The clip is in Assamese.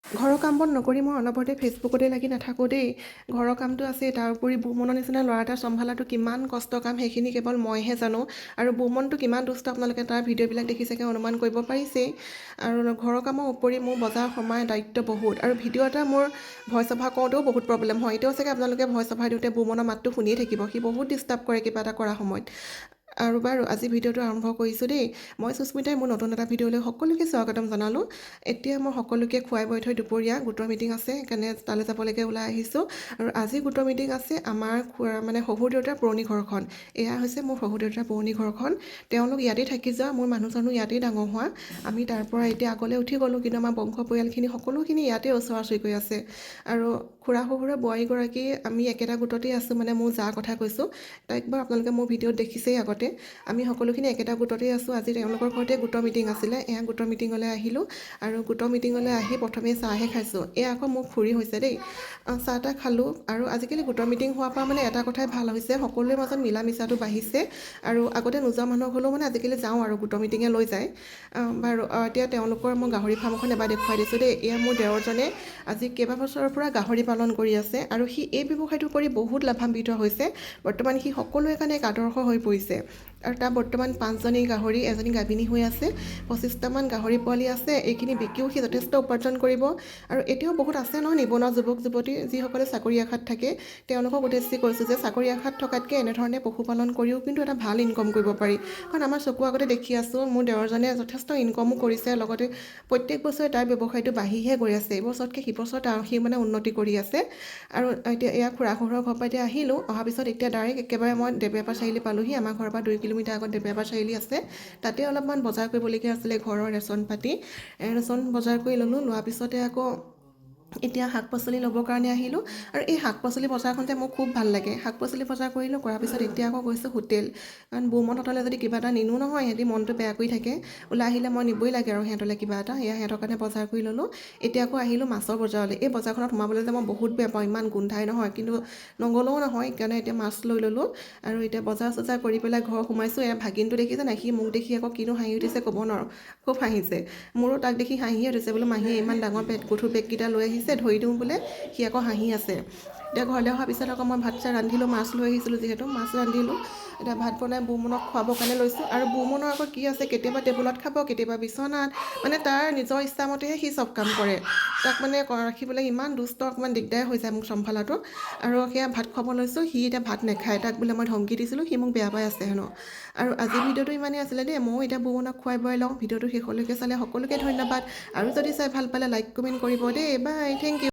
ঘৰৰ কাম বন নকৰি মই অনবৰতে ফেচবুকতে লাগি নাথাকোঁ দেই। ঘৰৰ কামটো আছে, তাৰ উপৰি বুমনৰ নিচিনা ল'ৰা এটা চম্ভালাটো কিমান কষ্ট কাম সেইখিনি কেৱল মইহে জানো। আৰু বুমনটো কিমান দুষ্ট আপোনালোকে তাৰ ভিডিঅ'বিলাক দেখি চাগে অনুমান কৰিব পাৰিছেই। আৰু ঘৰৰ কামৰ উপৰি মোৰ বজাৰ সমাৰ দায়িত্ব বহুত, আৰু ভিডিঅ' এটা মোৰ ভইচ অভাৰ কৰোঁতেও বহুত প্ৰব্লেম হয়। এতিয়াও চাগে আপোনালোকে ভইচ অভাৰ দিওঁতে বুমনৰ মাতটো শুনিয়ে থাকিব, সি বহুত ডিষ্টাৰ্ব কৰে কিবা এটা কৰাৰ সময়ত। আৰু বাৰু আজি ভিডিঅ'টো আৰম্ভ কৰিছোঁ দেই। মই সুস্মিতাই মোৰ নতুন এটা ভিডিঅ'লৈ সকলোকে স্বাগতম জনালোঁ। এতিয়া মই সকলোকে খুৱাই বোৱাই থৈ দুপৰীয়া গোটৰ মিটিং আছে, সেইকাৰণে তালৈ যাবলৈকে ওলাই আহিছোঁ। আৰু আজি গোটৰ মিটিং আছে আমাৰ মানে শহুৰ দেউতাৰ পুৰণি ঘৰখন। এয়া হৈছে মোৰ শহুৰ দেউতাৰ পুৰণি ঘৰখন। তেওঁলোক ইয়াতেই থাকি যোৱা, মোৰ মানুহজনো ইয়াতেই ডাঙৰ হোৱা। আমি তাৰ পৰা এতিয়া আগলৈ উঠি গ'লোঁ, কিন্তু আমাৰ বংশ পৰিয়ালখিনি সকলোখিনি ইয়াতেই ওচৰা ওচৰিকৈ আছে। আৰু খুৰা শহুৰৰ বোৱাৰীগৰাকী আমি একেটা গোটতেই আছোঁ, মানে মোৰ যাৰ কথা কৈছোঁ তাইক বাৰু আপোনালোকে মোৰ ভিডিঅ'ত দেখিছেই আগতে। আমি সকলোখিনি একেটা গোটতেই আছোঁ। আজি তেওঁলোকৰ ঘৰতে গোটৰ মিটিং আছিলে, এয়া গোটৰ মিটিঙলৈ আহিলোঁ। আৰু গোটৰ মিটিঙলৈ আহি প্ৰথমে চাহহে খাইছোঁ। এয়া আকৌ মোৰ খুৰী হৈছে দেই। চাহ তাহ খালোঁ। আৰু আজিকালি গোটৰ মিটিং হোৱাৰ পৰা মানে এটা কথাই ভাল হৈছে, সকলোৰে মাজত মিলা মিছাটো বাঢ়িছে। আৰু আগতে নোযোৱা মানুহক হ'লেও মানে আজিকালি যাওঁ আৰু গোটৰ মিটিঙে লৈ যায়। বাৰু এতিয়া তেওঁলোকৰ মই গাহৰি ফাৰ্ম এখন এবাৰ দেখুৱাই দিছোঁ দেই। এয়া মোৰ দেৱৰজনে আজি কেইবাবছৰৰ পৰা গাহৰি পালন কৰি আছে, আৰু সি এই ব্যৱসায়টো কৰি বহুত লাভান্বিত হৈছে। বৰ্তমান সি সকলোৰে কাৰণে এক আদৰ্শ হৈ পৰিছে। আৰু তাৰ বৰ্তমান 5জনী গাহৰি, এজনী গাভিনী হৈ আছে, 25টামান গাহৰি পোৱালি আছে। এইখিনি বিকিও সি যথেষ্ট উপাৰ্জন কৰিব। আৰু এতিয়াও বহুত আছে নহয় নিবনুৱা যুৱক যুৱতী, যিসকলে চাকৰি আশাত থাকে। তেওঁলোকক উদ্দেশ্যি কৈছোঁ যে চাকৰি আশাত থকাতকৈ এনেধৰণে পশুপালন কৰিও কিন্তু এটা ভাল ইনকম কৰিব পাৰি। কাৰণ আমাৰ চকুৰ আগতে দেখি আছোঁ মোৰ দেৱৰজনে যথেষ্ট ইনকমো কৰিছে, লগতে প্ৰত্যেক বছৰে তাৰ ব্যৱসায়টো বাঢ়িহে গৈ আছে। এইবছৰতকৈ সিবছৰ সি মানে উন্নতি কৰি আছে। আৰু এতিয়া এয়া খুৰা শহুৰৰ ঘৰৰ পৰা এতিয়া আহিলোঁ। অহাৰ পিছত এতিয়া ডাইৰেক্ট একেবাৰে মই দেবেৰপা চাৰিআলি পালোঁহি। আমাৰ ঘৰৰ পৰা 2 কিলোমিটাৰ আগত দেবেৰপা চাৰিআলি আছে, তাতে অলপমান বজাৰ কৰিবলগীয়া আছিলে, ঘৰৰ ৰেচন পাতি। ৰেচন বজাৰ কৰি ল'লোঁ। লোৱাৰ পিছতে আকৌ এতিয়া শাক পাচলি ল'বৰ কাৰণে আহিলোঁ। আৰু এই শাক পাচলি বজাৰখনতে মোৰ খুব ভাল লাগে। শাক পাচলি বজাৰ কৰিলোঁ, কৰাৰ পিছত এতিয়া আকৌ গৈছোঁ হোটেল। কাৰণ বুমনহঁতলৈ যদি কিবা এটা নিনো নহয়, সিহঁতি মনটো বেয়া কৰি থাকে। ওলাই আহিলে মই নিবই লাগে আৰু সিহঁতলৈ কিবা এটা। এয়া সিহঁতৰ কাৰণে বজাৰ কৰি ল'লোঁ। এতিয়া আকৌ আহিলোঁ মাছৰ বজাৰলৈ। এই বজাৰখনত সোমাবলৈ যে মই বহুত বেয়া পাওঁ, ইমান গোন্ধাই নহয়, কিন্তু নগ'লেও নহয়, সেইকাৰণে এতিয়া মাছ লৈ ল'লোঁ। আৰু এতিয়া বজাৰ চজাৰ কৰি পেলাই ঘৰ সোমাইছোঁ। এয়া ভাগিনটো দেখিছে নাই, সি মোক দেখি আকৌ কিনো হাঁহি উঠিছে ক'ব নোৱাৰোঁ, খুব হাঁহিছে। মোৰো তাক দেখি হাঁহিয়ে উঠিছে, বোলো মাহীয়ে ইমান ডাঙৰ গধুৰ বেগকেইটা লৈ আহিছে, ধৰি দিওঁ বোলে, সি আকৌ হাঁহি আছে। এতিয়া ঘৰলৈ অহাৰ পিছত আকৌ মই ভাত চাত ৰান্ধিলোঁ, মাছ লৈ আহিছিলোঁ যিহেতু, মাছ ৰান্ধিলোঁ। এতিয়া ভাত বনাই বুমনক খুৱাবৰ কাৰণে লৈছোঁ। আৰু বুমনৰ আকৌ কি আছে, কেতিয়াবা টেবুলত খাব, কেতিয়াবা বিচনাত, মানে তাৰ নিজৰ ইচ্ছামতেহে সি চব কাম কৰে। তাক মানে ৰাখিবলৈ ইমান দুষ্ট, অকণমান দিগদাৰ হৈ যায় মোক চম্ভালাটো। আৰু সেয়া ভাত খুৱাব লৈছোঁ, সি এতিয়া ভাত নাখায়। তাক বোলে মই ধমকি দিছিলোঁ, সি মোক বেয়া পাই আছে হেনো। আৰু আজিৰ ভিডিঅ'টো ইমানেই আছিলে দেই। ময়ো এতিয়া বুমনক খুৱাই বোৱাই লওঁ। ভিডিঅ'টো শেষলৈকে চালে সকলোকে ধন্যবাদ। আৰু যদি চাই ভাল পালে লাইক কমেণ্ট কৰিব দেই। বাই, থেংক ইউ।